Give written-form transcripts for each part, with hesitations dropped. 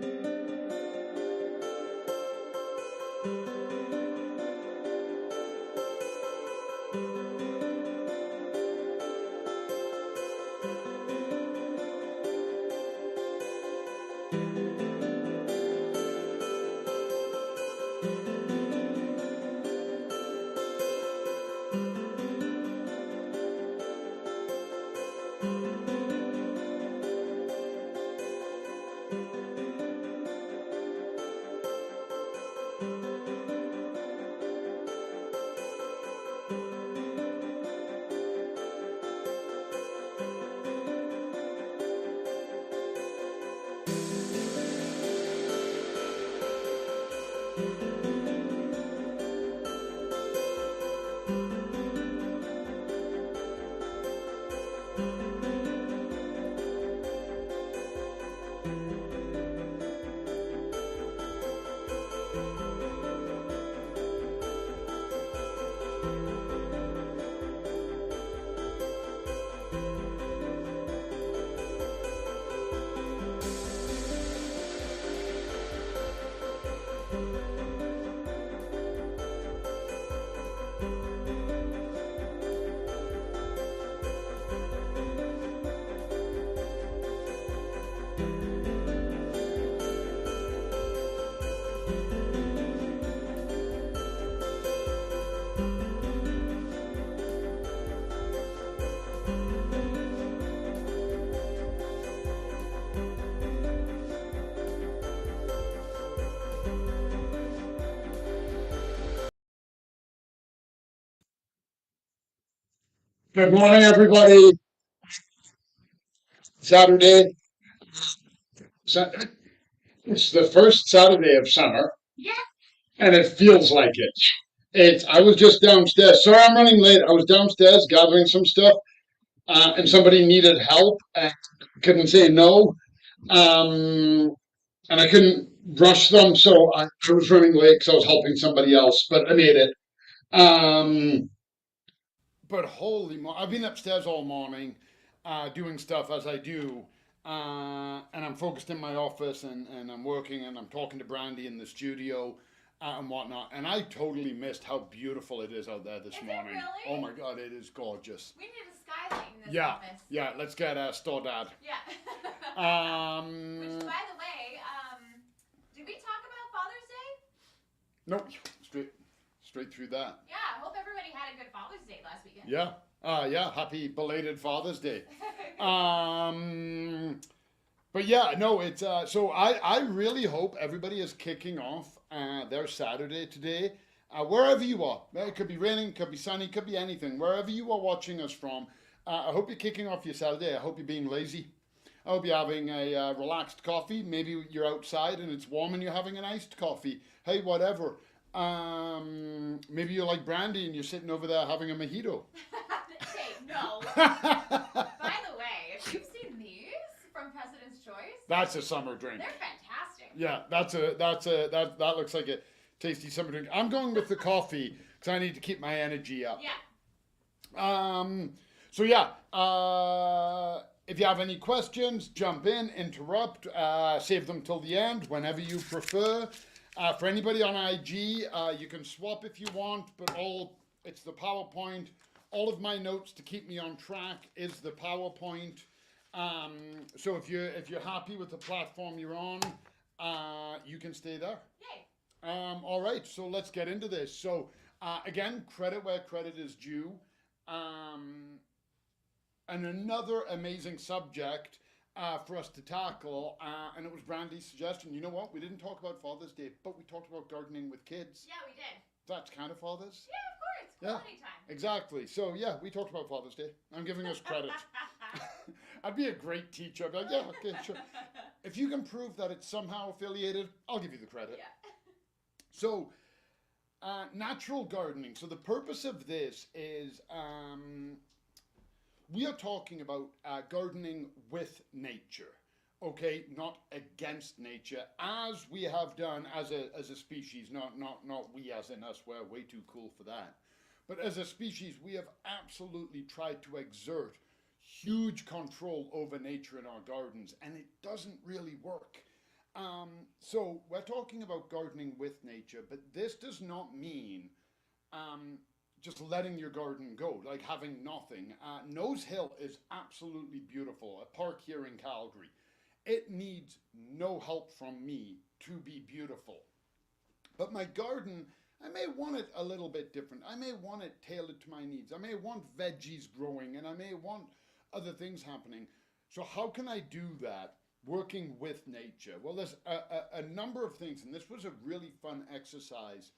Good morning, everybody. Saturday. Sa- It's the first Saturday of summer, and it feels like it. I was just downstairs. Sorry, I'm running late. I was downstairs gathering some stuff, and somebody needed help, and couldn't say no. Um, and I couldn't rush them, so I was running late because I was helping somebody else, but I made it. Um, but I've been upstairs all morning, doing stuff as I do, and I'm focused in my office and I'm working and I'm talking to Brandy in the studio and whatnot. And I totally missed how beautiful it is out there this morning. Really? Oh my God, it is gorgeous. We need a skylight in this Yeah, office. yeah. Let's get Store Dad. Yeah. Which, by the way, did we talk about Father's Day? Nope. Straight through that. Yeah, I hope everybody had a good Father's Day last weekend. Yeah. Yeah. Happy belated Father's Day. But yeah, no, it's so I really hope everybody is kicking off their Saturday today, wherever you are. It could be raining, could be sunny, could be anything. Wherever you are watching us from, I hope you're kicking off your Saturday. I hope you're being lazy. I hope you're having a relaxed coffee. Maybe you're outside and it's warm and you're having an iced coffee. Hey, whatever. Maybe you're like Brandy and you're sitting over there having a mojito. Hey, no. By the way, if you've seen these from President's Choice, that's a summer drink. They're fantastic. Yeah, that looks like a tasty summer drink. I'm going with the coffee because I need to keep my energy up. Yeah. So yeah, if you have any questions, jump in, interrupt, save them till the end, whenever you prefer. For anybody on IG, you can swap if you want, but it's the PowerPoint. All of my notes to keep me on track is the PowerPoint. So if you're happy with the platform you're on, you can stay there. Yay. All right, so let's get into this. So again, credit where credit is due. And another amazing subject for us to tackle, and it was Brandy's suggestion. You know what? We didn't talk about Father's Day, but we talked about gardening with kids. Yeah, we did. That's kind of Father's. Yeah, of course. Quality time. Exactly. So yeah, we talked about Father's Day. I'm giving us credit. I'd be a great teacher. I'd be like, yeah, okay, sure. If you can prove that it's somehow affiliated, I'll give you the credit. Yeah. So, natural gardening. So the purpose of this is we are talking about gardening with nature. Okay, not against nature, as we have done as a species. Not we as in us. We're way too cool for that. But as a species, we have absolutely tried to exert huge control over nature in our gardens, and it doesn't really work. So we're talking about gardening with nature, but this does not mean um, just letting your garden go, like having nothing. Nose Hill is absolutely beautiful, a park here in Calgary. It needs no help from me to be beautiful. But my garden, I may want it a little bit different. I may want it tailored to my needs. I may want veggies growing and I may want other things happening. So, how can I do that working with nature? Well, there's a number of things, and this was a really fun exercise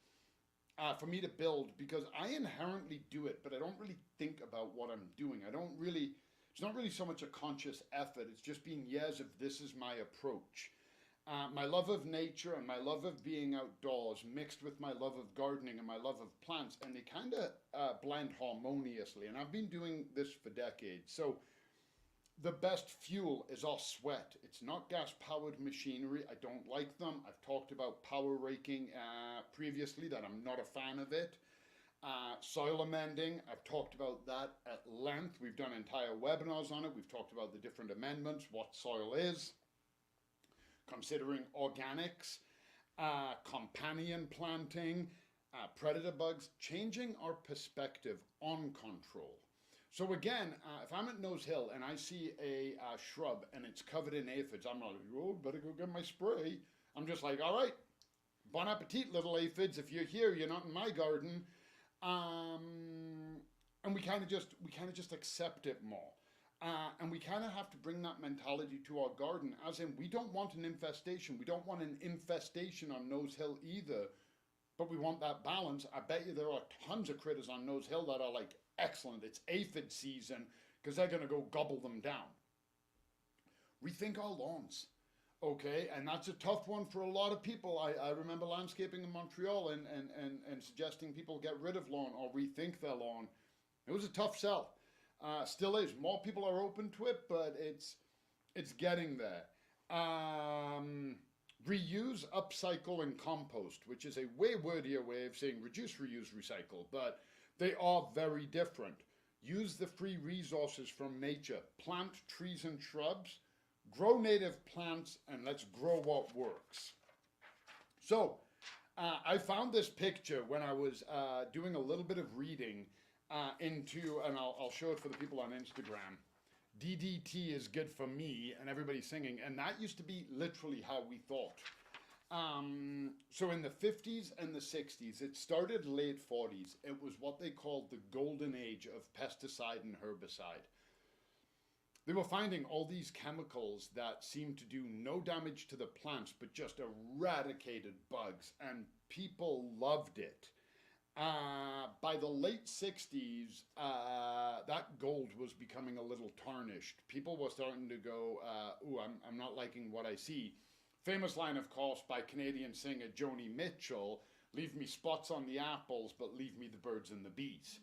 for me to build because I inherently do it, but I don't really think about what I'm doing. I don't really, it's not really so much a conscious effort, it's just been years of this is my approach. My love of nature and my love of being outdoors mixed with my love of gardening and my love of plants, and they kind of blend harmoniously. And I've been doing this for decades. So the best fuel is our sweat. It's not gas powered machinery. I don't like them. I've talked about power raking previously, that I'm not a fan of it. Soil amending, I've talked about that at length. We've done entire webinars on it. We've talked about the different amendments, what soil is, considering organics, companion planting, predator bugs, changing our perspective on control. So again, if I'm at Nose Hill and I see a shrub and it's covered in aphids, I'm not like, oh, better go get my spray. I'm just like, all right, bon appetit, little aphids. If you're here, you're not in my garden. And we kind of just accept it more. And we kind of have to bring that mentality to our garden, as in we don't want an infestation. We don't want an infestation on Nose Hill either, but we want that balance. I bet you there are tons of critters on Nose Hill that are like, excellent, it's aphid season, because they're going to go gobble them down. Rethink our lawns. Okay, and that's a tough one for a lot of people. I remember landscaping in Montreal and suggesting people get rid of lawn or rethink their lawn. It was a tough sell. Still is. More people are open to it, but it's getting there. Reuse, upcycle, and compost, which is a way wordier way of saying reduce, reuse, recycle, but they are very different. Use the free resources from nature. Plant trees and shrubs. Grow native plants, and let's grow what works. So, I found this picture when I was doing a little bit of reading into, and I'll show it for the people on Instagram. DDT is good for me, and everybody's singing, and that used to be literally how we thought. So in the 50s and the 60s, it started late 40s. It was what they called the golden age of pesticide and herbicide. They were finding all these chemicals that seemed to do no damage to the plants but just eradicated bugs, and people loved it. By the late 60s, that gold was becoming a little tarnished. People were starting to go, ooh, I'm not liking what I see. Famous line, of course, by Canadian singer Joni Mitchell, leave me spots on the apples, but leave me the birds and the bees.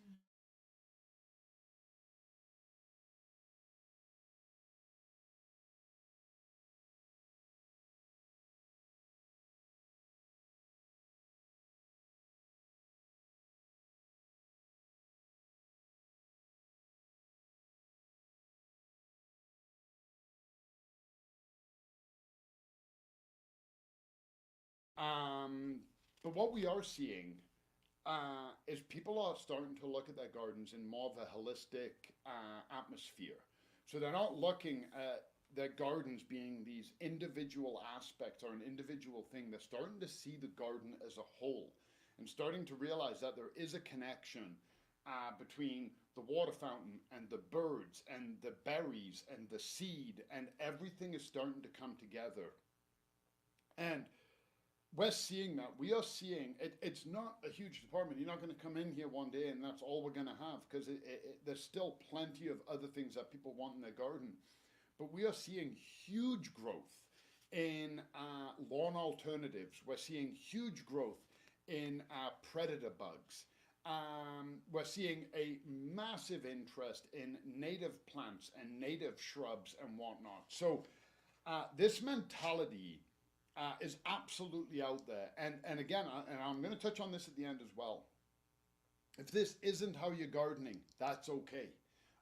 Um, but what we are seeing is people are starting to look at their gardens in more of a holistic atmosphere. So they're not looking at their gardens being these individual aspects or an individual thing. They're starting to see the garden as a whole and starting to realize that there is a connection between the water fountain and the birds and the berries and the seed, and everything is starting to come together. And we're seeing that. We are seeing it. It's not a huge department. You're not going to come in here one day and that's all we're going to have, because there's still plenty of other things that people want in their garden. But we are seeing huge growth in lawn alternatives. We're seeing huge growth in predator bugs. We're seeing a massive interest in native plants and native shrubs and whatnot. So this mentality is absolutely out there. And again, and I'm going to touch on this at the end as well. If this isn't how you're gardening, that's okay.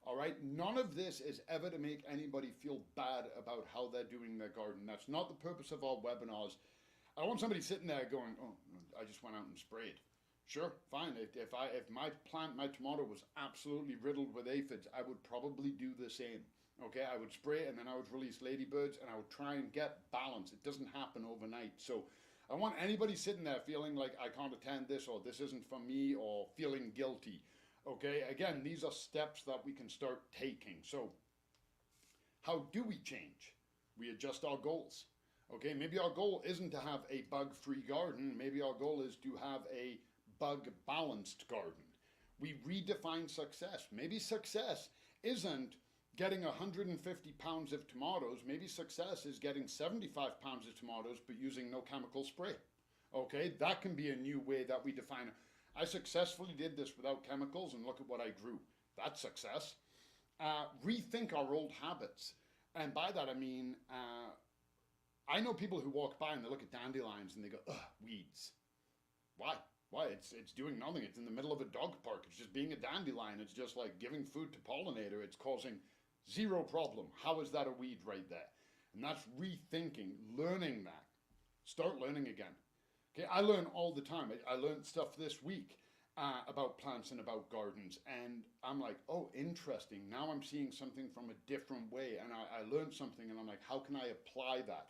All right, none of this is ever to make anybody feel bad about how they're doing their garden. That's not the purpose of our webinars. I don't want somebody sitting there going, "Oh, I just went out and sprayed." Sure, fine. If my plant, my tomato was absolutely riddled with aphids, I would probably do the same. Okay, I would spray and then I would release ladybirds and I would try and get balance. It doesn't happen overnight. So I want anybody sitting there feeling like I can't attend this or this isn't for me or feeling guilty. Okay, again, these are steps that we can start taking. So how do we change? We adjust our goals. Okay, maybe our goal isn't to have a bug-free garden. Maybe our goal is to have a bug-balanced garden. We redefine success. Maybe success isn't getting 150 pounds of tomatoes. Maybe success is getting 75 pounds of tomatoes but using no chemical spray. Okay, that can be a new way that we define it. I successfully did this without chemicals and look at what I grew. That's success. Rethink our old habits. And by that I mean, I know people who walk by and they look at dandelions and they go, ugh, weeds. Why? Why? It's doing nothing. It's in the middle of a dog park. It's just being a dandelion. It's just like giving food to pollinator. It's causing zero problem. How is that a weed right there? And that's rethinking, learning that. Start learning again. Okay, I learn all the time. I learned stuff this week about plants and about gardens, and I'm like, oh, interesting. Now I'm seeing something from a different way, and I learned something, and I'm like, how can I apply that?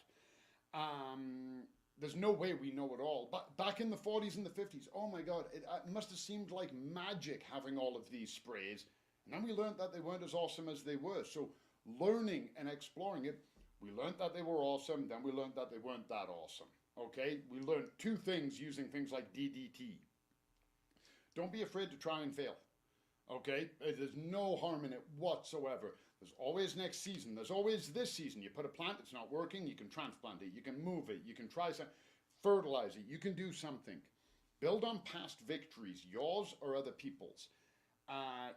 There's no way we know it all. But back in the 40s and the 50s, oh my God, it must have seemed like magic having all of these sprays. And then we learned that they weren't as awesome as they were. So learning and exploring it, we learned that they were awesome, then we learned that they weren't that awesome. Okay, we learned two things using things like DDT. Don't be afraid to try and fail. Okay, there's no harm in it whatsoever. There's always next season. There's always this season. You put a plant, it's not working, you can transplant it, you can move it, you can try some, fertilize it, you can do something. Build on past victories, yours or other people's.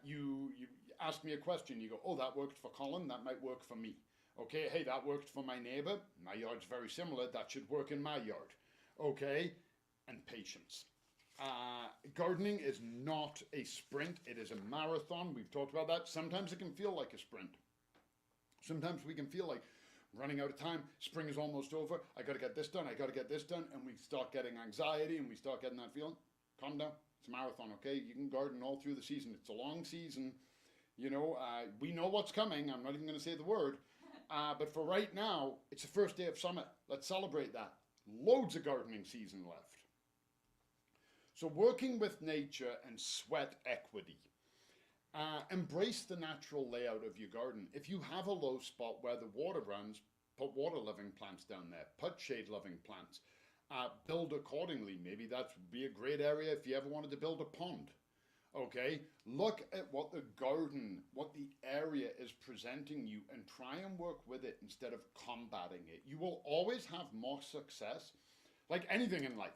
You ask me a question, you go, oh, that worked for Colin, that might work for me. Okay, hey, that worked for my neighbor. My yard's very similar. That should work in my yard. Okay, and patience. Gardening is not a sprint. It is a marathon. We've talked about that. Sometimes it can feel like a sprint. Sometimes we can feel like running out of time. Spring is almost over. I got to get this done. I got to get this done. And we start getting anxiety and we start getting that feeling. Calm down. It's a marathon, okay? You can garden all through the season. It's a long season. You know, we know what's coming. I'm not even going to say the word. But for right now, it's the first day of summer. Let's celebrate that. Loads of gardening season left. So working with nature and sweat equity. Embrace the natural layout of your garden. If you have a low spot where the water runs, put water-loving plants down there. Put shade-loving plants. Build accordingly. Maybe that'd be a great area if you ever wanted to build a pond. Okay, look at what the garden, what the area is presenting you and try and work with it instead of combating it. You will always have more success, like anything in life.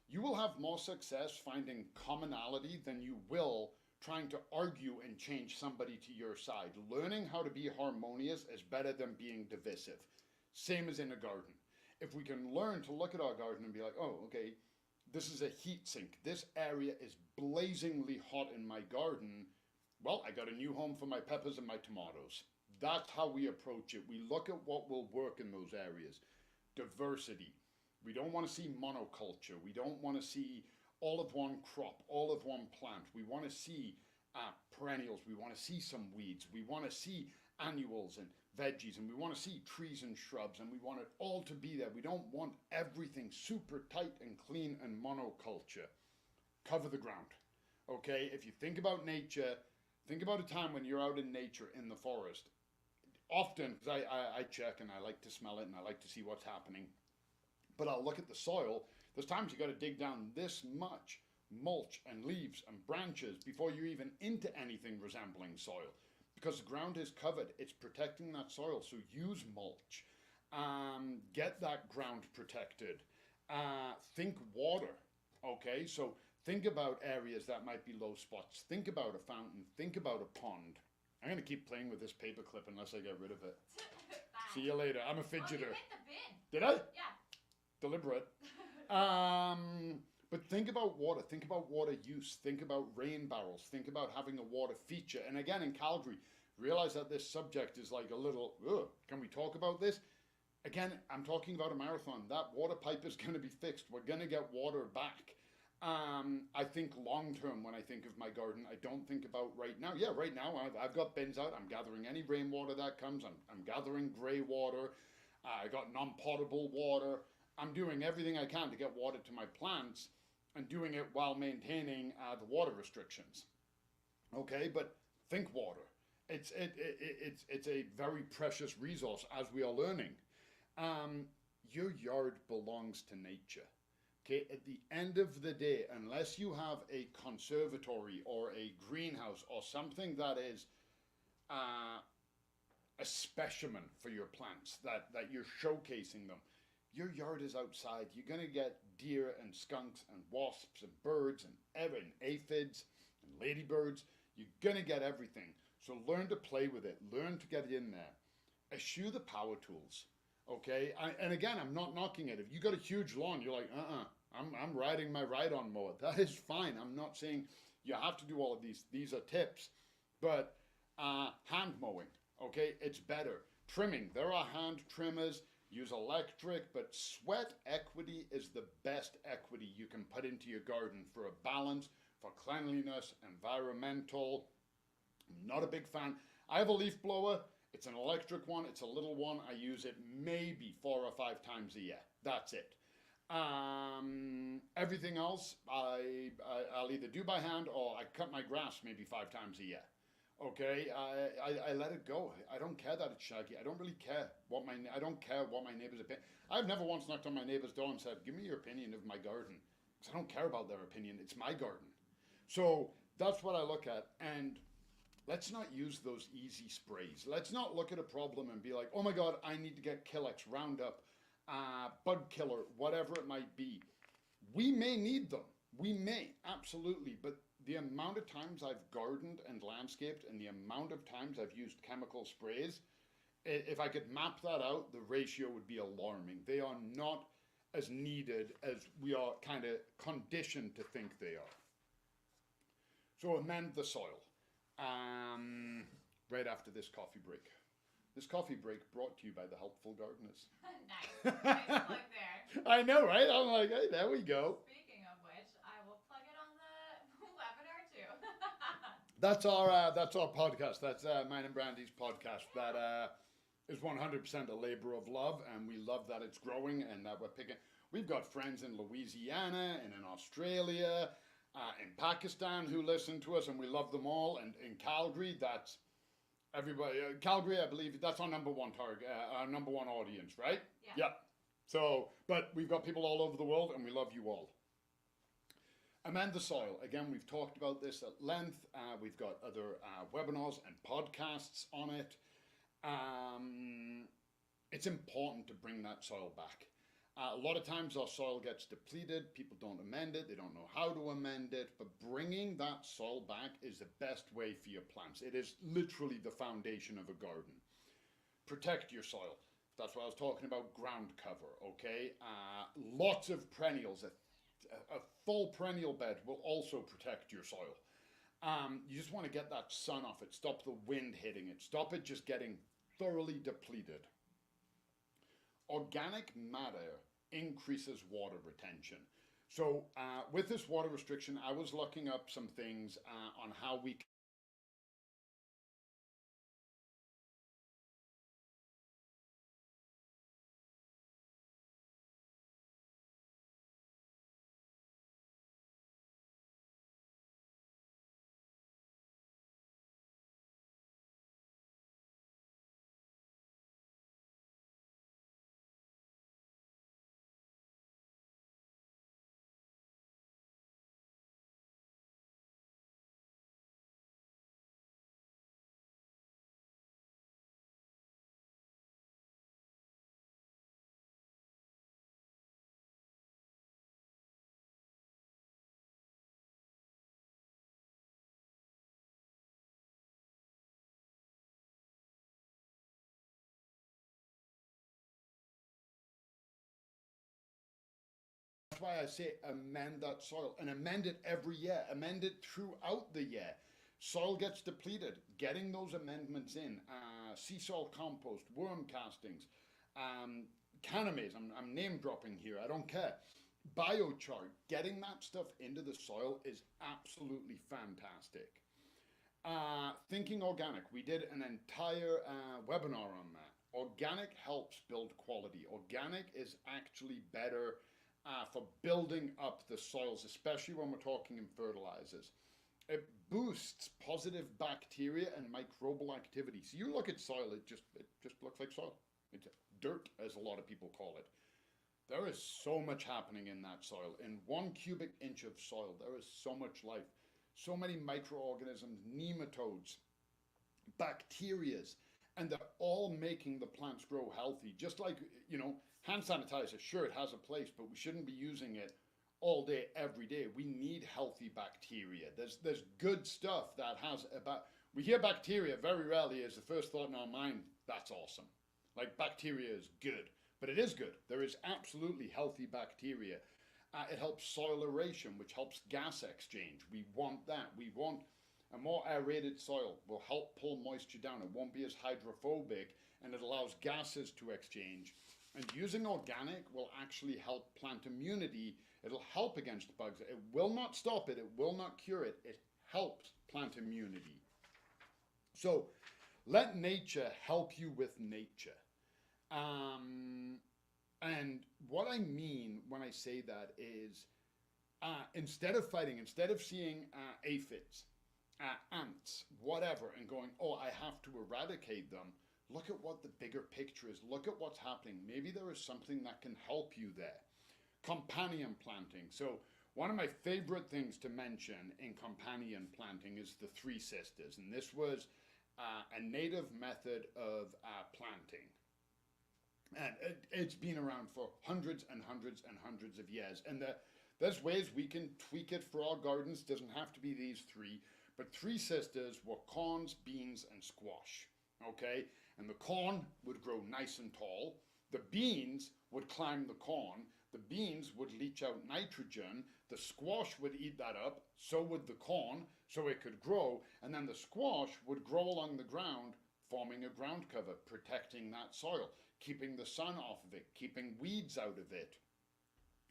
You will have more success finding commonality than you will trying to argue and change somebody to your side. Learning how to be harmonious is better than being divisive. Same as in a garden. If we can learn to look at our garden and be like, oh, okay, this is a heat sink. This area is blazingly hot in my garden. Well, I got a new home for my peppers and my tomatoes. That's how we approach it. We look at what will work in those areas. Diversity. We don't want to see monoculture. We don't want to see all of one crop, all of one plant. We want to see perennials. We want to see some weeds. We want to see annuals and veggies, and we want to see trees and shrubs, and we want it all to be there. We don't want everything super tight and clean and monoculture. Cover the ground. Okay, if you think about nature, think about a time when you're out in nature in the forest. Often, because I check and I like to smell it and I like to see what's happening, but I'll look at the soil. There's times you got to dig down this much mulch and leaves and branches before you're even into anything resembling soil. Because the ground is covered, it's protecting that soil. So use mulch. Get that ground protected. Think water. Okay, so think about areas that might be low spots. Think about a fountain. Think about a pond. I'm going to keep playing with this paperclip unless I get rid of it. See you later. I'm a fidgeter. Oh, you hit the bin. Did I? Yeah. Deliberate. But think about water. Think about water use. Think about rain barrels. Think about having a water feature. And again, in Calgary, realize that this subject is like a little, ugh, can we talk about this? Again, I'm talking about a marathon. That water pipe is going to be fixed. We're going to get water back. I think long term when I think of my garden. I don't think about right now. Yeah, right now I've got bins out. I'm gathering any rainwater that comes. I'm gathering grey water. I got non-potable water. I'm doing everything I can to get water to my plants and doing it while maintaining the water restrictions. Okay, but think water. It's a very precious resource as we are learning. Um, your yard belongs to nature. Okay, at the end of the day, unless you have a conservatory or a greenhouse or something that is uh, a specimen for your plants, that you're showcasing them, your yard is outside. You're going to get deer and skunks and wasps and birds and aphids and ladybirds. You're going to get everything. So learn to play with it. Learn to get in there. Eschew the power tools. Okay, and again, I'm not knocking it. If you got a huge lawn, you're like, I'm riding my ride-on mower. That is fine. I'm not saying you have to do all of these. These are tips, but hand mowing, okay, it's better. Trimming, there are hand trimmers. Use electric, but sweat equity is the best equity you can put into your garden for a balance, for cleanliness, environmental. I'm not a big fan. I have a leaf blower. It's an electric one. It's a little one. I use it maybe 4 or 5 times a year. That's it. Everything else, I'll either do by hand or I cut my grass maybe 5 times a year. Okay, I let it go. I don't care that it's shaggy. I don't really care I don't care what my neighbor's opinion. I've never once knocked on my neighbor's door and said, "Give me your opinion of my garden," because I don't care about their opinion. It's my garden. So that's what I look at, and let's not use those easy sprays. Let's not look at a problem and be like, "Oh my God, I need to get Killex, Roundup, bug killer, whatever it might be." We may need them. We may, absolutely. But the amount of times I've gardened and landscaped and the amount of times I've used chemical sprays, if I could map that out, the ratio would be alarming. They are not as needed as we are kind of conditioned to think they are. So amend the soil. Right after this coffee break. This coffee break brought to you by the Helpful Gardeners. Nice. Nice plug there. I know, right? I'm like, hey, there we go. Speaking of which, I will plug it on the webinar too. That's our podcast. That's mine and Brandy's podcast. That is 100% a labor of love, and we love that it's growing and that we're picking. We've got friends in Louisiana and in Australia, in Pakistan who listen to us, and we love them all. And in Calgary, that's everybody. Calgary, I believe that's our number one target, our number one audience, right? Yeah. Yep. So, but we've got people all over the world, and we love you all. Amend the soil. Again, we've talked about this at length. We've got other webinars and podcasts on it. It's important to bring that soil back. A lot of times our soil gets depleted. People don't amend it. They don't know how to amend it. But bringing that soil back is the best way for your plants. It is literally the foundation of a garden. Protect your soil. That's what I was talking about, ground cover, okay? Lots of perennials. A full perennial bed will also protect your soil. You just want to get that sun off it, stop the wind hitting it, stop it just getting thoroughly depleted. Organic matter increases water retention. So with this water restriction, I was looking up some things on how we that's why I say amend that soil and amend it every year, amend it throughout the year. Soil gets depleted. Getting those amendments in, sea salt compost, worm castings, um, canomaze, I'm name dropping here, I don't care. Biochar, getting that stuff into the soil is absolutely fantastic. Thinking organic, we did an entire webinar on that. Organic helps build quality. Organic is actually better for building up the soils, especially when we're talking in fertilizers. It boosts positive bacteria and microbial activity. So you look at soil, it just looks like soil. It's dirt, as a lot of people call it. There is so much happening in that soil. In 1 cubic inch of soil, there is so much life, so many microorganisms, nematodes, bacterias, and they're all making the plants grow healthy. Just like, hand sanitizer, sure, it has a place, but we shouldn't be using it all day, every day. We need healthy bacteria. There's good stuff that has about. We hear bacteria very rarely as the first thought in our mind. That's awesome. Like bacteria is good, but it is good. There is absolutely healthy bacteria. It helps soil aeration, which helps gas exchange. We want that. We want a more aerated soil. Will help pull moisture down. It won't be as hydrophobic, and it allows gases to exchange. And using organic will actually help plant immunity. It'll help against bugs. It will not stop it. It will not cure it. It helps plant immunity. So let nature help you with nature. And what I mean when I say that is instead of fighting, instead of seeing aphids, ants, whatever, and going, oh, I have to eradicate them, look at what the bigger picture is. Look at what's happening. Maybe there is something that can help you there. Companion planting. So one of my favorite things to mention in companion planting is the Three Sisters. And this was a native method of planting. And it's been around for hundreds and hundreds and hundreds of years. And there's ways we can tweak it for our gardens. Doesn't have to be these three. But Three Sisters were corns, beans, and squash. Okay? And the corn would grow nice and tall. The beans would climb the corn. The beans would leach out nitrogen. The squash would eat that up. So would the corn, so it could grow. And then the squash would grow along the ground, forming a ground cover, protecting that soil, keeping the sun off of it, keeping weeds out of it.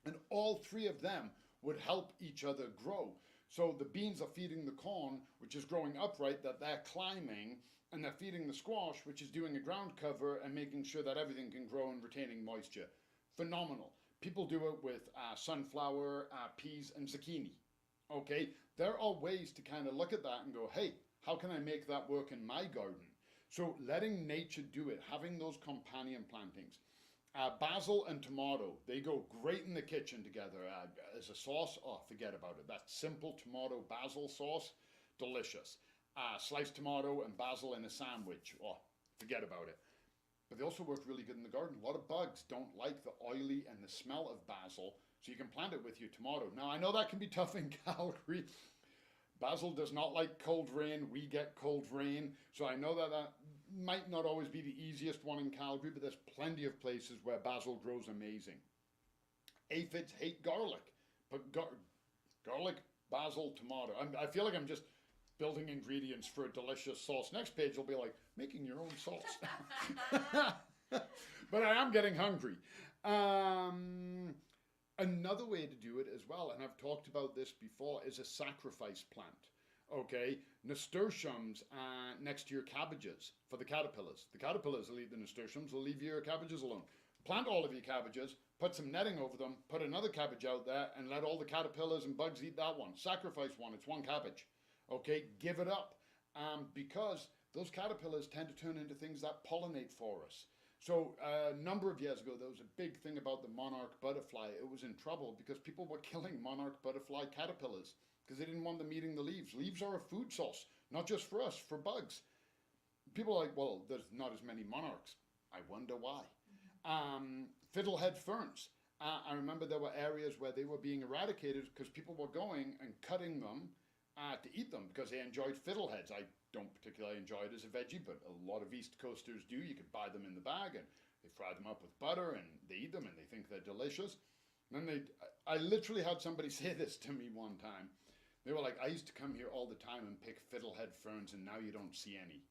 And all three of them would help each other grow. So the beans are feeding the corn, which is growing upright, that they're climbing, and they're feeding the squash, which is doing a ground cover and making sure that everything can grow and retaining moisture. Phenomenal. People do it with sunflower, peas, and zucchini. Okay, there are ways to kind of look at that and go, hey, how can I make that work in my garden? So letting nature do it, having those companion plantings. Basil and tomato, they go great in the kitchen together. As a sauce, oh, forget about it. That simple tomato basil sauce, delicious. Sliced tomato and basil in a sandwich, oh, forget about it. But they also work really good in the garden. A lot of bugs don't like the oily and the smell of basil, so you can plant it with your tomato. Now, I know that can be tough in Calgary. Basil does not like cold rain. We get cold rain. So I know that might not always be the easiest one in Calgary, but there's plenty of places where basil grows amazing. Aphids hate garlic. But garlic, basil, tomato. I feel like I'm just building ingredients for a delicious sauce. Next page will be like, making your own sauce. But I am getting hungry. Another way to do it as well, and I've talked about this before, is a sacrifice plant. Okay, nasturtiums next to your cabbages for the caterpillars. The caterpillars will eat the nasturtiums, will leave your cabbages alone. Plant all of your cabbages, put some netting over them, put another cabbage out there, and let all the caterpillars and bugs eat that one. Sacrifice one, it's one cabbage. Okay, give it up, because those caterpillars tend to turn into things that pollinate for us. So a number of years ago, there was a big thing about the monarch butterfly. It was in trouble because people were killing monarch butterfly caterpillars because they didn't want them eating the leaves. Leaves are a food source, not just for us, for bugs. People are like, well, there's not as many monarchs. I wonder why. Fiddlehead ferns. I remember there were areas where they were being eradicated because people were going and cutting them to eat them because they enjoyed fiddleheads. I don't particularly enjoy it as a veggie, but a lot of East Coasters do. You could buy them in the bag and they fry them up with butter and they eat them and they think they're delicious. And then I literally had somebody say this to me one time. They were like, I used to come here all the time and pick fiddlehead ferns, and now you don't see any.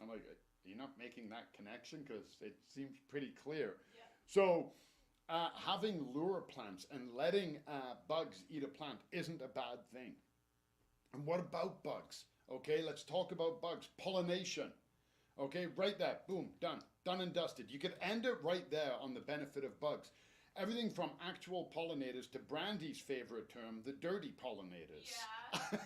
I'm like, are you not making that connection? Because it seems pretty clear. Yeah. So, having lure plants and letting bugs eat a plant isn't a bad thing. And what about bugs? Okay, let's talk about bugs. Pollination. Okay, right there. Boom, done. Done and dusted. You could end it right there on the benefit of bugs. Everything from actual pollinators to Brandy's favorite term, the dirty pollinators. Yeah.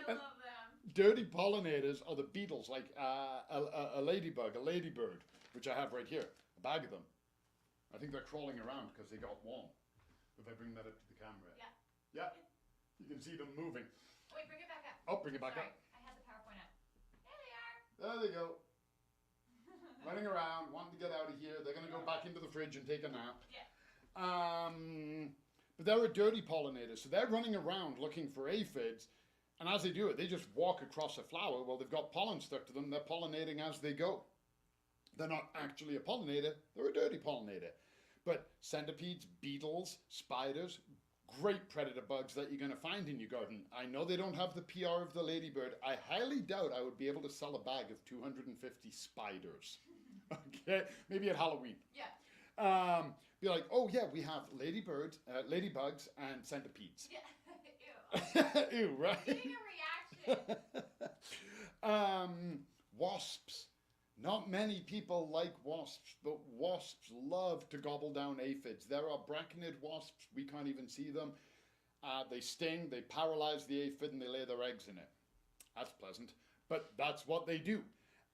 I love them. Dirty pollinators are the beetles, like a ladybug, a ladybird, which I have right here, a bag of them. I think they're crawling around because they got warm. If I bring that up to the camera. Yeah. Yeah. You can see them moving. Wait, bring it back up. Oh, bring it back Sorry, up. I had the PowerPoint up. There they are. There they go. Running around, wanting to get out of here. They're going to go back into the fridge and take a nap. Yeah. But they're a dirty pollinator, so they're running around looking for aphids, and as they do it, they just walk across a flower. Well, they've got pollen stuck to them. They're pollinating as they go. They're not actually a pollinator. They're a dirty pollinator. But centipedes, beetles, spiders, great predator bugs that you're going to find in your garden. I know they don't have the PR of the ladybird. I highly doubt I would be able to sell a bag of 250 spiders. Okay, maybe at Halloween. Yeah. Be like, oh yeah, we have ladybirds, ladybugs, and centipedes. Yeah. Ew. Ew, right? Getting a reaction. Wasps. Not many people like wasps, but wasps love to gobble down aphids. There are braconid wasps. We can't even see them. They sting, they paralyze the aphid, and they lay their eggs in it. That's pleasant, but that's what they do.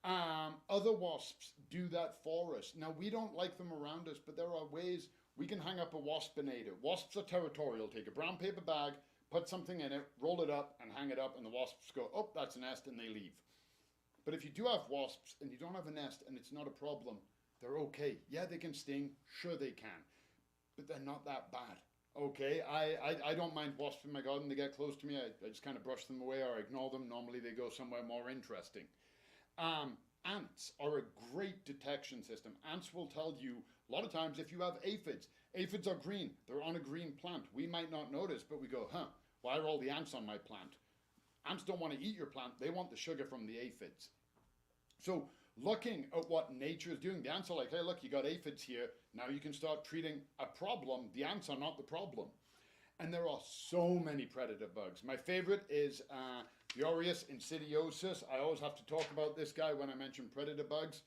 Other wasps do that for us. Now, we don't like them around us, but there are ways we can hang up a waspinator. Wasps are territorial. Take a brown paper bag, put something in it, roll it up, and hang it up, and the wasps go, oh, that's a nest, and they leave. But if you do have wasps and you don't have a nest and it's not a problem, they're okay. Yeah, they can sting. Sure, they can. But they're not that bad. Okay, I don't mind wasps in my garden. They get close to me. I just kind of brush them away or ignore them. Normally, they go somewhere more interesting. Ants are a great detection system. Ants will tell you a lot of times if you have aphids. Aphids are green. They're on a green plant. We might not notice, but we go, huh, why are all the ants on my plant? Ants don't want to eat your plant. They want the sugar from the aphids. So looking at what nature is doing, the ants are like, hey, look, you got aphids here. Now you can start treating a problem. The ants are not the problem. And there are so many predator bugs. My favorite is the Aureus insidiosus. I always have to talk about this guy when I mention predator bugs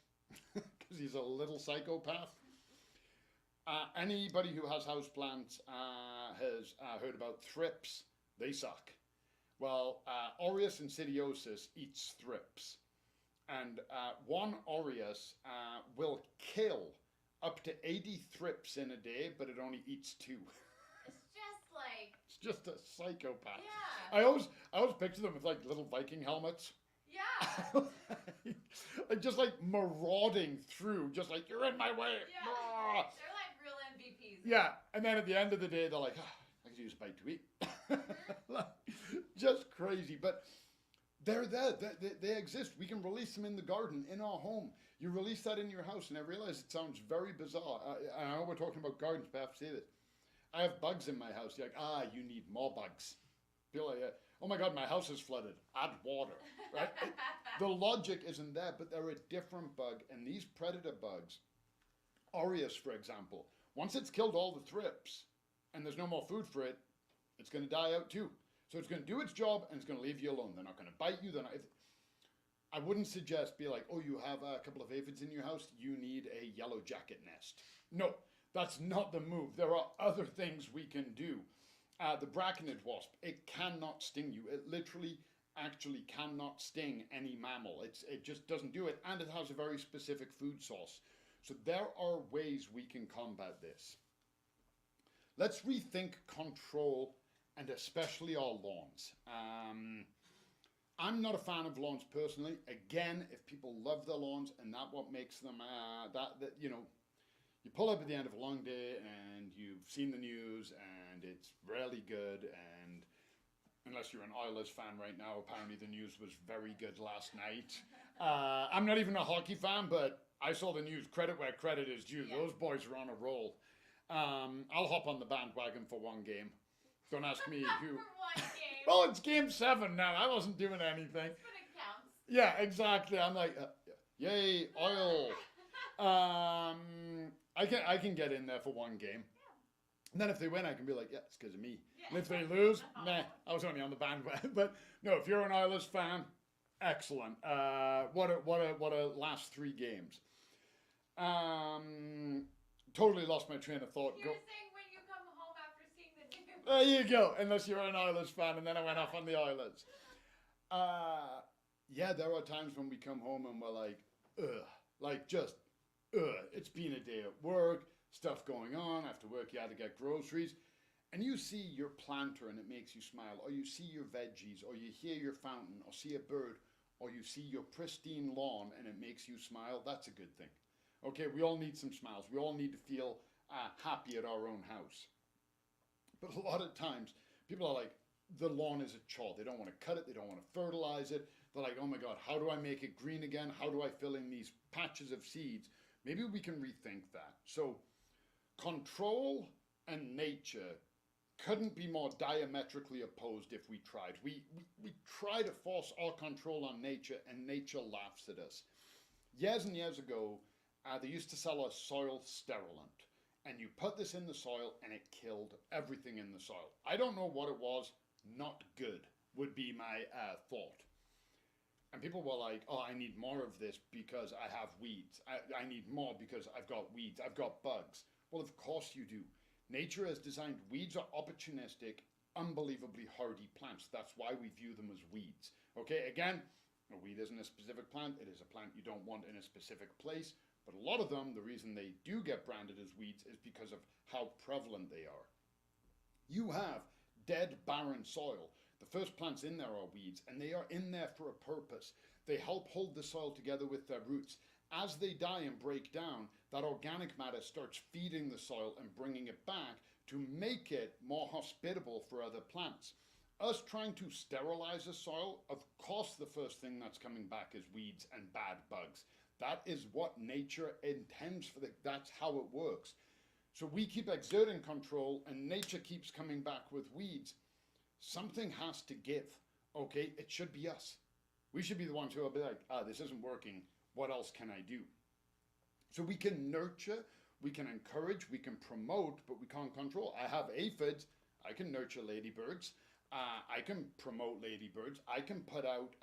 because he's a little psychopath. Anybody who has houseplants has heard about thrips. They suck. Well, Aureus insidiosus eats thrips. And one Aureus will kill up to 80 thrips in a day, but it only eats 2. It's just like. It's just a psychopath. Yeah. I always picture them with like little Viking helmets. Yeah. Like just like marauding through, just like you're in my way. Yeah. Ah. They're like real MVPs. Yeah, and then at the end of the day, they're like, I could use a bite to eat. Just crazy, but they're there. They exist. We can release them in the garden, in our home. You release that in your house, and I realize it sounds very bizarre. I know we're talking about gardens, but I have to say this. I have bugs in my house. You're like, you need more bugs. Feel like, oh my God, my house is flooded. Add water, right? The logic isn't there, but they're a different bug, and these predator bugs, Aureus, for example, once it's killed all the thrips, and there's no more food for it, it's going to die out too. So it's going to do its job, and it's going to leave you alone. They're not going to bite you. I wouldn't suggest be like, oh, you have a couple of aphids in your house, you need a yellow jacket nest. No, that's not the move. There are other things we can do. The braconid wasp, it cannot sting you. It literally, actually cannot sting any mammal. It just doesn't do it, and it has a very specific food source. So there are ways we can combat this. Let's rethink control, and especially our lawns. I'm not a fan of lawns personally. Again, if people love their lawns and that what makes them, you pull up at the end of a long day and you've seen the news and it's really good, and unless you're an Oilers fan right now, apparently the news was very good last night. I'm not even a hockey fan, but I saw the news. Credit where credit is due. Yeah. Those boys are on a roll. I'll hop on the bandwagon for one game. Don't ask me who. For one game. Well, it's game 7 now. I wasn't doing anything. But it counts. Yeah, exactly. I'm like, yay, oil. I can get in there for one game. And then if they win, I can be like, yeah, it's because of me. Yeah. And if they lose, meh, I was only on the bandwagon. But no, if you're an Oilers fan, excellent. What a last 3 games. Totally lost my train of thought. You were saying when you come home after seeing the news. There you go. Unless you're an Oilers fan, and then I went off on the Oilers. Yeah, there are times when we come home and we're like, ugh, like just, ugh. It's been a day at work, stuff going on. After work, you had to get groceries, and you see your planter and it makes you smile, or you see your veggies, or you hear your fountain, or see a bird, or you see your pristine lawn and it makes you smile. That's a good thing. Okay, we all need some smiles. We all need to feel happy at our own house. But a lot of times, people are like, the lawn is a chore. They don't want to cut it. They don't want to fertilize it. They're like, oh my God, how do I make it green again? How do I fill in these patches of seeds? Maybe we can rethink that. So, control and nature couldn't be more diametrically opposed if we tried. We try to force our control on nature, and nature laughs at us. Years and years ago, they used to sell a soil sterilant. And you put this in the soil and it killed everything in the soil. I don't know what it was. Not good would be my thought. And people were like, oh, I need more of this because I have weeds. I need more because I've got weeds. I've got bugs. Well, of course you do. Nature has designed weeds are opportunistic, unbelievably hardy plants. That's why we view them as weeds. Okay, again, a weed isn't a specific plant. It is a plant you don't want in a specific place. But a lot of them, the reason they do get branded as weeds is because of how prevalent they are. You have dead, barren soil. The first plants in there are weeds, and they are in there for a purpose. They help hold the soil together with their roots. As they die and break down, that organic matter starts feeding the soil and bringing it back to make it more hospitable for other plants. Us trying to sterilize the soil, of course the first thing that's coming back is weeds and bad bugs. That is what nature intends for that's how it works. So we keep exerting control and nature keeps coming back with weeds. Something has to give, okay? It should be us. We should be the ones who will be like, this isn't working. What else can I do? So we can nurture, we can encourage, we can promote, but we can't control. I have aphids. I can nurture ladybirds. I can promote ladybirds. I can put out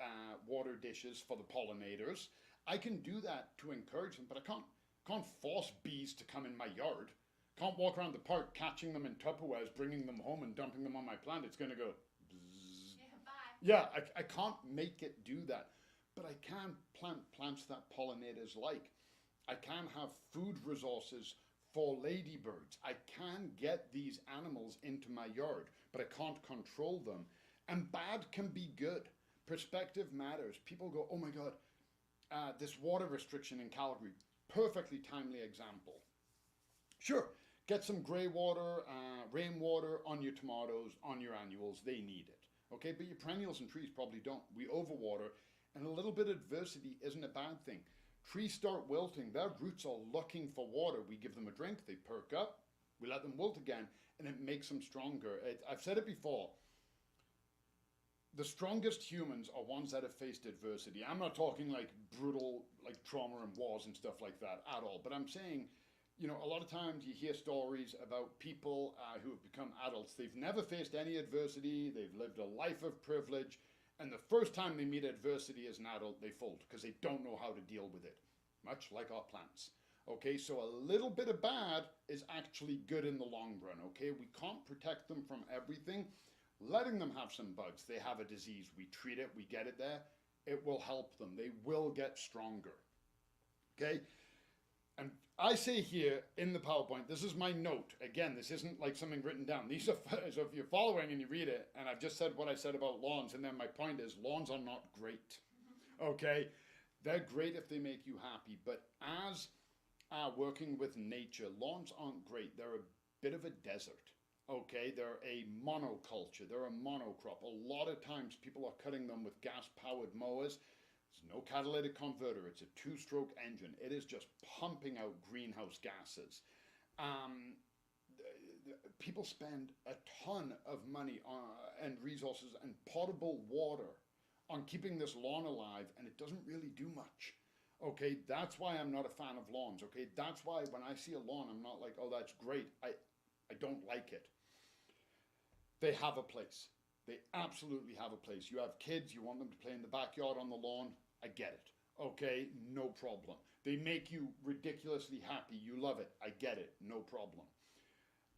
water dishes for the pollinators. I can do that to encourage them, but I can't force bees to come in my yard. Can't walk around the park catching them in Tupperwares, bringing them home and dumping them on my plant. It's going to go bzzz. Yeah, bye. Yeah, I can't make it do that. But I can plant plants that pollinators like. I can have food resources for ladybirds. I can get these animals into my yard, but I can't control them. And bad can be good. Perspective matters. People go, oh my God, this water restriction in Calgary, perfectly timely example. Sure, get some grey water, rainwater on your tomatoes, on your annuals, they need it. Okay, but your perennials and trees probably don't. We overwater, and a little bit of adversity isn't a bad thing. Trees start wilting, their roots are looking for water. We give them a drink, they perk up, we let them wilt again, and it makes them stronger. I've said it before, the strongest humans are ones that have faced adversity. I'm not talking like brutal, like trauma and wars and stuff like that at all, but I'm saying, you know, a lot of times you hear stories about people who have become adults. They've never faced any adversity, they've lived a life of privilege, and the first time they meet adversity as an adult, they fold because they don't know how to deal with it, much like our plants. Okay, so a little bit of bad is actually good in the long run, okay? We can't protect them from everything. Letting them have some bugs, they have a disease, we treat it, we get it there, it will help them. They will get stronger, okay? And I say here in the PowerPoint, this is my note. Again, this isn't like something written down. These are, so if you're following and you read it, and I've just said what I said about lawns, and then my point is lawns are not great, okay? They're great if they make you happy, but as working with nature, lawns aren't great. They're a bit of a desert. Okay, they're a monoculture, they're a monocrop. A lot of times people are cutting them with gas-powered mowers. There's no catalytic converter, it's a two-stroke engine. It is just pumping out greenhouse gases. people spend a ton of money and resources and potable water on keeping this lawn alive, and it doesn't really do much. Okay, that's why I'm not a fan of lawns. Okay, that's why when I see a lawn, I'm not like, oh, that's great. I don't like it. They have a place. They absolutely have a place. You have kids, you want them to play in the backyard on the lawn. I get it. Okay, no problem. They make you ridiculously happy. You love it. I get it. No problem.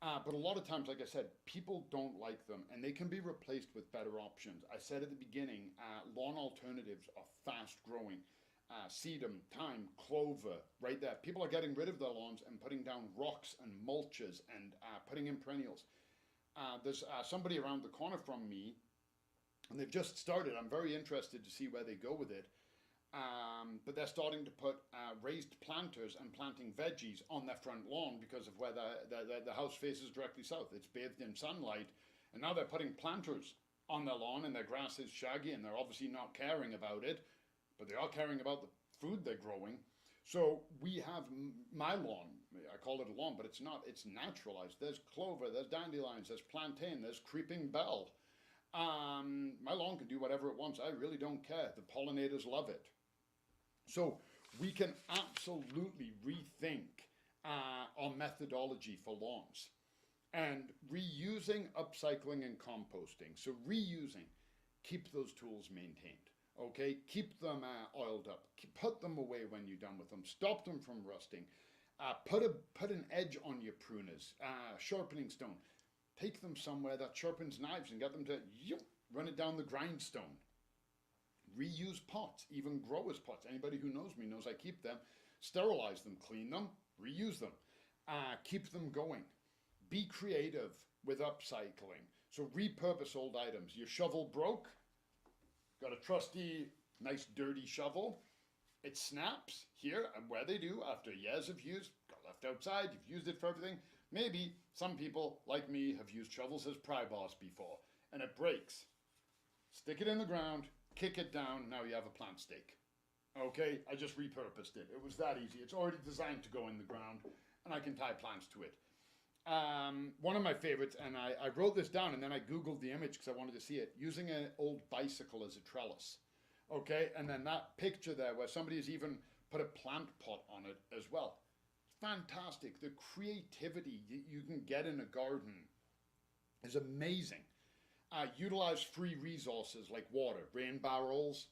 But a lot of times, like I said, people don't like them and they can be replaced with better options. I said at the beginning, lawn alternatives are fast growing. Sedum, thyme, clover, right there. People are getting rid of their lawns and putting down rocks and mulches and putting in perennials. There's somebody around the corner from me, and they've just started. I'm very interested to see where they go with it. But they're starting to put raised planters and planting veggies on their front lawn because of where the house faces directly south. It's bathed in sunlight, and now they're putting planters on their lawn, and their grass is shaggy, and they're obviously not caring about it, but they are caring about the food they're growing. So we have my lawn. I call it a lawn, but it's not. It's naturalized. There's clover, there's dandelions, there's plantain, there's creeping bell. My lawn can do whatever it wants. I really don't care. The pollinators love it. So we can absolutely rethink our methodology for lawns and reusing, upcycling, and composting. So reusing, keep those tools maintained. Okay, keep them oiled up. Put them away when you're done with them. Stop them from rusting. Put an edge on your pruners. Sharpening stone. Take them somewhere that sharpens knives and get them to run it down the grindstone. Reuse pots, even growers' pots. Anybody who knows me knows I keep them. Sterilize them, clean them, reuse them. Keep them going. Be creative with upcycling. So repurpose old items. Your shovel broke. Got a trusty, nice dirty shovel. It snaps here, and where they do after years of use, got left outside, you've used it for everything. Maybe some people, like me, have used shovels as pry bars before, and it breaks. Stick it in the ground, kick it down, now you have a plant stake. Okay, I just repurposed it. It was that easy. It's already designed to go in the ground, and I can tie plants to it. One of my favorites, and I wrote this down and then I Googled the image because I wanted to see it, using an old bicycle as a trellis. Okay, and then that picture there where somebody has even put a plant pot on it as well. Fantastic. The creativity you can get in a garden is amazing. Utilize free resources like water, rain barrels.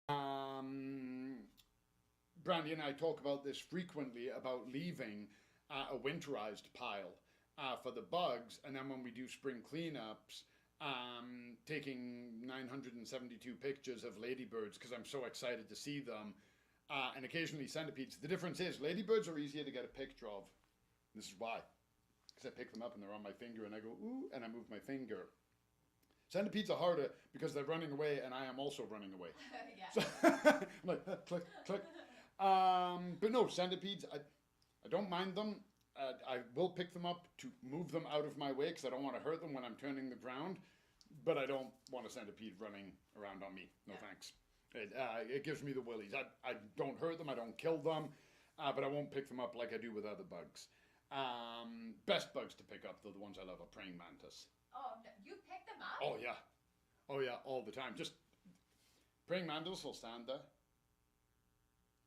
Um, Brandy and I talk about this frequently about leaving a winterized pile for the bugs, and then when we do spring cleanups, taking 972 pictures of ladybirds because I'm so excited to see them, and occasionally centipedes. The difference is ladybirds are easier to get a picture of. This is why, because I pick them up and they're on my finger, and I go ooh, and I move my finger. Centipedes are harder because they're running away, and I am also running away. Yeah. So I'm like click, click. But no, centipedes, I don't mind them. I will pick them up to move them out of my way because I don't want to hurt them when I'm turning the ground. But I don't want a centipede running around on me. No thanks. It gives me the willies. I don't hurt them. I don't kill them. But I won't pick them up like I do with other bugs. Best bugs to pick up, though, the ones I love are praying mantis. Oh, no, you pick them up? Oh, yeah. Oh, yeah, all the time. Just praying mantis will stand there.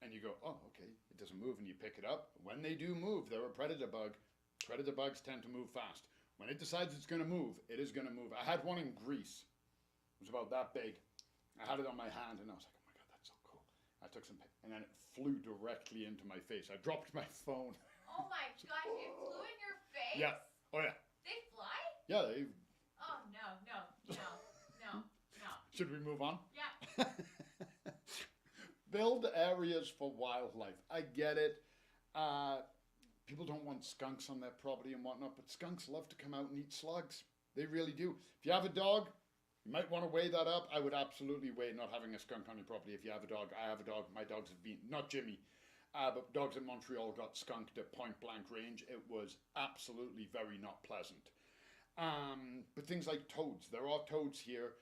And you go, oh, okay, it doesn't move, and you pick it up. When they do move, they're a predator bug. Predator bugs tend to move fast. When it decides it's going to move, it is going to move. I had one in Greece. It was about that big. I had it on my hand and I was like, oh my god, that's so cool. I took some and then it flew directly into my face. I dropped my phone. Oh my gosh, it flew in your face? Yeah. Oh yeah. They fly? Yeah, they. Oh no. Should we move on? Yeah. Build areas for wildlife. I get it. People don't want skunks on their property and whatnot, but skunks love to come out and eat slugs. They really do. If you have a dog, you might want to weigh that up. I would absolutely weigh not having a skunk on your property if you have a dog. I have a dog. My dogs have been, not Jimmy, but dogs in Montreal got skunked at point blank range. It was absolutely very not pleasant. But things like toads. There are toads here.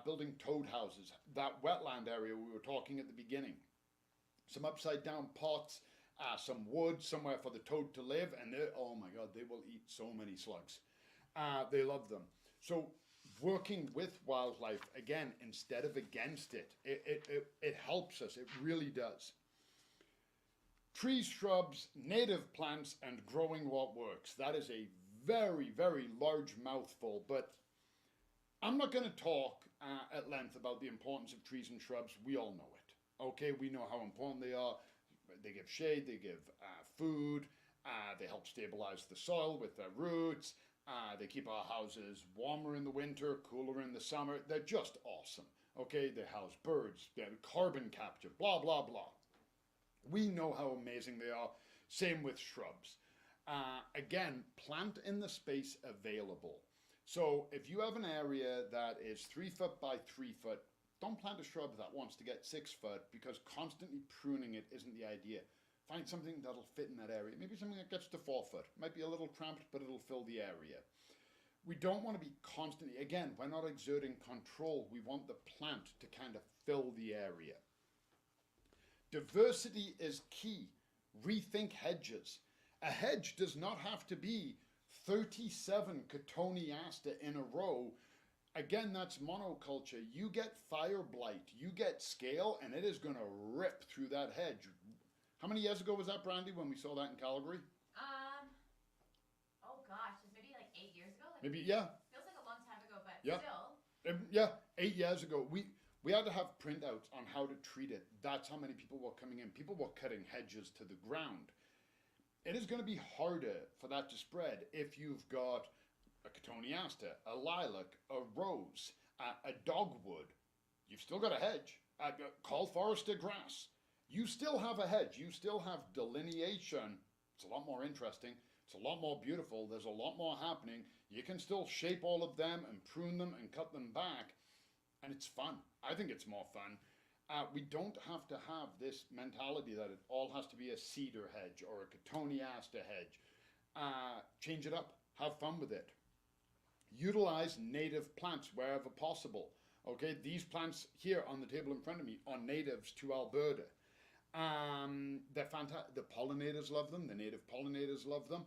Building toad houses. That wetland area we were talking at the beginning. Some upside down pots. Some wood somewhere for the toad to live, and oh my god, they will eat so many slugs. They love them. So working with wildlife again instead of against it helps us. It really does. Trees, shrubs, native plants, and growing what works. That is a very, very large mouthful, but I'm not going to talk at length about the importance of trees and shrubs. We all know it. Okay, we know how important they are. They give shade, they give food, they help stabilize the soil with their roots, they keep our houses warmer in the winter, cooler in the summer. They're just awesome. Okay, they house birds, they have carbon capture, blah, blah, blah. We know how amazing they are. Same with shrubs. Again, plant in the space available. So if you have an area that is 3 foot by 3 foot, don't plant a shrub that wants to get 6 foot because constantly pruning it isn't the idea. Find something that'll fit in that area. Maybe something that gets to 4 foot. Might be a little cramped, but it'll fill the area. We don't want to be constantly, again, we're not exerting control. We want the plant to kind of fill the area. Diversity is key. Rethink hedges. A hedge does not have to be 37 cotoneaster in a row. Again, that's monoculture. You get fire blight, you get scale, and it is going to rip through that hedge. How many years ago was that, Brandy, when we saw that in Calgary? Oh gosh, it's maybe like 8 years ago? Like, Maybe, yeah. Feels like a long time ago, but Yeah. still. Yeah, 8 years ago. We had to have printouts on how to treat it. That's how many people were coming in. People were cutting hedges to the ground. It is going to be harder for that to spread if you've got a cotoneaster, a lilac, a rose, a dogwood. You've still got a hedge. Call forester grass. You still have a hedge. You still have delineation. It's a lot more interesting. It's a lot more beautiful. There's a lot more happening. You can still shape all of them and prune them and cut them back. And it's fun. I think it's more fun. We don't have to have this mentality that it all has to be a cedar hedge or a cotoneaster hedge. Change it up. Have fun with it. Utilize native plants wherever possible. Okay, these plants here on the table in front of me are natives to Alberta. They're fantastic. The pollinators love them. The native pollinators love them.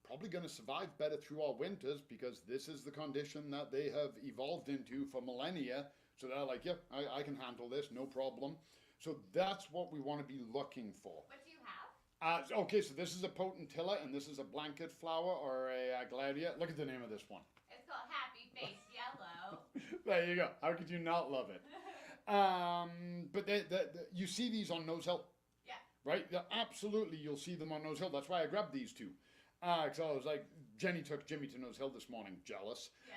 Probably going to survive better through our winters because this is the condition that they have evolved into for millennia. So they're like, yeah, I can handle this, no problem. So that's what we want to be looking for. What do you have? Okay, so this is a potentilla and this is a blanket flower or a gladia. Look at the name of this one. It's called Happy Face Yellow. There you go. How could you not love it? But you see these on Nose Hill. Yeah. Right? Yeah, absolutely, you'll see them on Nose Hill. That's why I grabbed these two. Because I was like, Jenny took Jimmy to Nose Hill this morning. Jealous. Yeah.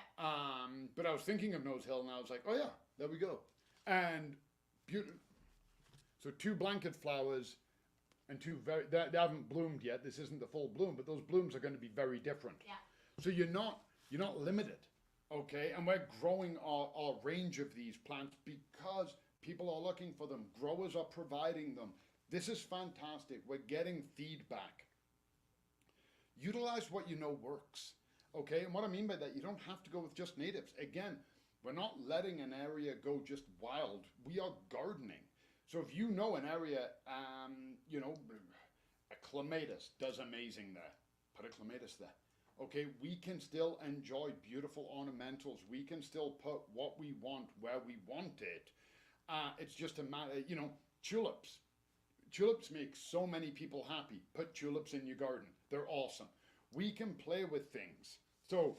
But I was thinking of Nose Hill and I was like, oh yeah, there we go. And beautiful. So 2 blanket flowers and 2 very, they haven't bloomed yet. This isn't the full bloom, but those blooms are going to be very different. Yeah. So you're not limited. Okay, and we're growing our range of these plants because people are looking for them. Growers are providing them. This is fantastic. We're getting feedback. Utilize what you know works. Okay, and what I mean by that, you don't have to go with just natives. Again, we're not letting an area go just wild. We are gardening. So if you know an area, a clematis does amazing there. Put a clematis there. Okay, we can still enjoy beautiful ornamentals. We can still put what we want where we want it. It's just a matter, tulips. Tulips make so many people happy. Put tulips in your garden. They're awesome. We can play with things. So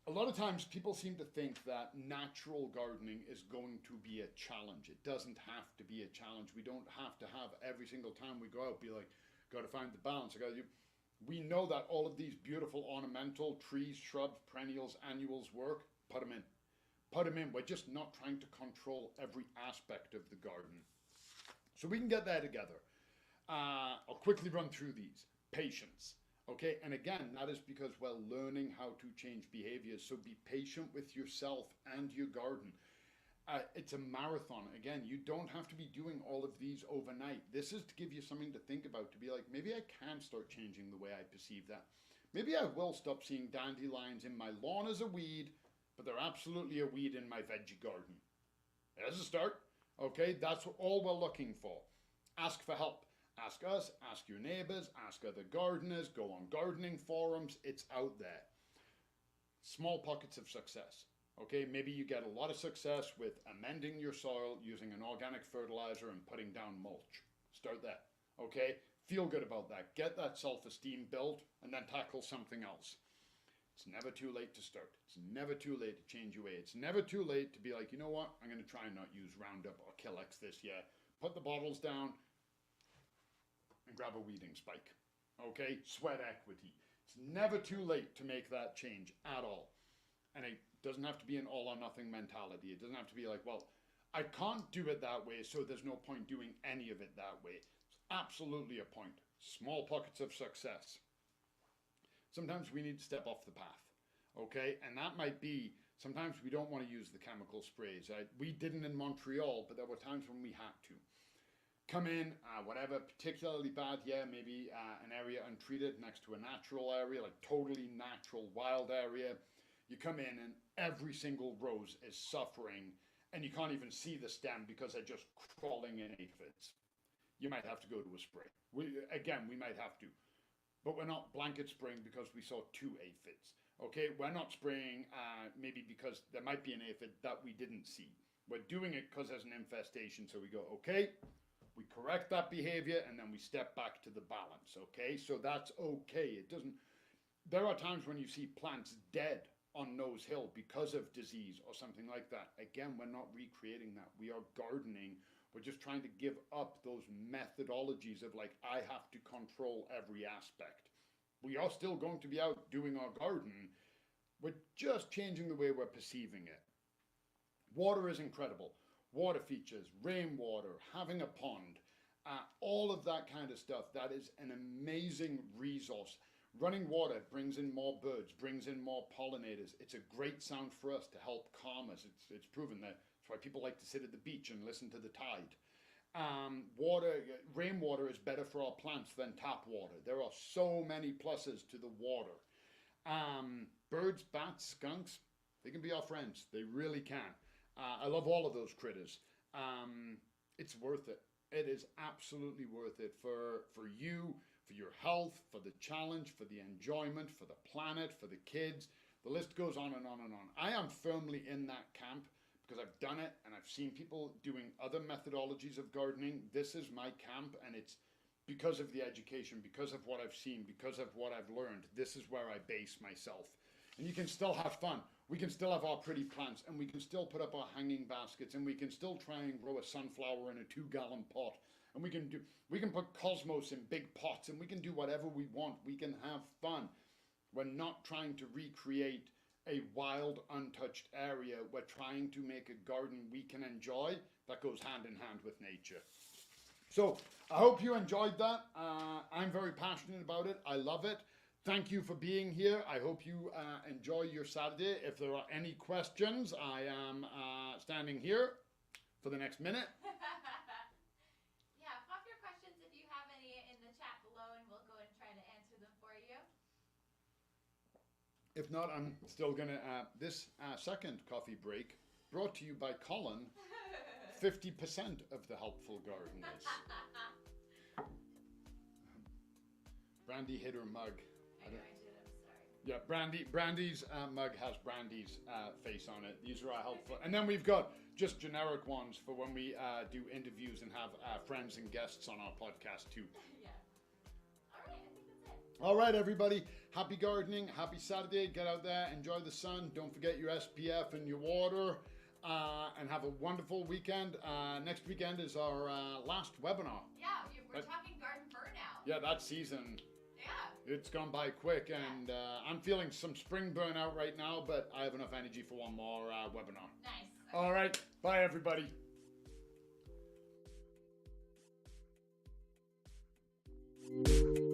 a lot of times people seem to think that natural gardening is going to be a challenge. It doesn't have to be a challenge. We don't have to have every single time we go out be like, got to find the balance. We know that all of these beautiful ornamental trees, shrubs, perennials, annuals work. Put them in. Put them in. We're just not trying to control every aspect of the garden. So we can get there together. I'll quickly run through these. Patience. Okay, and again, that is because we're learning how to change behaviors. So be patient with yourself and your garden. It's a marathon. Again, you don't have to be doing all of these overnight. This is to give you something to think about, to be like, maybe I can start changing the way I perceive that. Maybe I will stop seeing dandelions in my lawn as a weed, but they're absolutely a weed in my veggie garden. There's a start. Okay, that's all we're looking for. Ask for help. Ask us, ask your neighbors, ask other gardeners, go on gardening forums. It's out there. Small pockets of success. Okay, maybe you get a lot of success with amending your soil using an organic fertilizer and putting down mulch. Start there. Okay, feel good about that. Get that self-esteem built and then tackle something else. It's never too late to start. It's never too late to change your way. It's never too late to be like, you know what, I'm going to try and not use Roundup or Killex this year. Put the bottles down and grab a weeding spike. Okay, sweat equity. It's never too late to make that change at all. And it doesn't have to be an all or nothing mentality. It doesn't have to be like, well, I can't do it that way, so there's no point doing any of it that way. It's absolutely a point. Small pockets of success. Sometimes we need to step off the path, okay? And that might be, sometimes we don't want to use the chemical sprays. We didn't in Montreal, but there were times when we had to. Come in, whatever, particularly bad, yeah, maybe an area untreated next to a natural area, like totally natural wild area. You come in and every single rose is suffering and you can't even see the stem because they're just crawling in aphids. You might have to go to a spray. We might have to. But we're not blanket spraying because we saw 2 aphids. Okay, we're not spraying maybe because there might be an aphid that we didn't see. We're doing it because there's an infestation. So we go, okay, we correct that behavior and then we step back to the balance. Okay, so that's okay. It doesn't. There are times when you see plants dead on Nose Hill because of disease or something like that. Again, we're not recreating that. We are gardening. We're just trying to give up those methodologies of like, I have to control every aspect. We are still going to be out doing our garden. We're just changing the way we're perceiving it. Water is incredible. Water features, rainwater, having a pond, all of that kind of stuff. That is an amazing resource. Running water brings in more birds, brings in more pollinators. It's a great sound for us to help calm us. It's proven that. That's why people like to sit at the beach and listen to the tide. Rainwater is better for our plants than tap water. There are so many pluses to the water. Birds, bats, skunks, they can be our friends. They really can. I love all of those critters. It's worth it. It is absolutely worth it for you, for your health, for the challenge, for the enjoyment, for the planet, for the kids. The list goes on and on and on. I am firmly in that camp because I've done it and I've seen people doing other methodologies of gardening. This is my camp, and it's because of the education, because of what I've seen, because of what I've learned. This is where I base myself. And you can still have fun. We can still have our pretty plants, and we can still put up our hanging baskets, and we can still try and grow a sunflower in a 2-gallon pot. And we can put cosmos in big pots, and we can do whatever we want. We can have fun. We're not trying to recreate a wild, untouched area. We're trying to make a garden we can enjoy that goes hand in hand with nature. So I hope you enjoyed that. I'm very passionate about it. I love it. Thank you for being here. I hope you enjoy your Saturday. If there are any questions, I am standing here for the next minute. Yeah, pop your questions if you have any in the chat below, and we'll go and try to answer them for you. If not, I'm still going to, this second coffee break brought to you by Colin, 50% of the helpful gardeners. Brandy hit her mug. I know I did, I'm sorry. Yeah, Brandy's mug has Brandy's face on it. These are our helpful. And then we've got just generic ones for when we do interviews and have friends and guests on our podcast too. Yeah. All right, I think that's it. All right, everybody. Happy gardening. Happy Saturday. Get out there. Enjoy the sun. Don't forget your SPF and your water. And have a wonderful weekend. Next weekend is our last webinar. Yeah, we're talking garden burnout. Yeah, that season. Yeah. It's gone by quick, and I'm feeling some spring burnout right now, but I have enough energy for one more webinar. Nice. All right. Bye, everybody. Okay.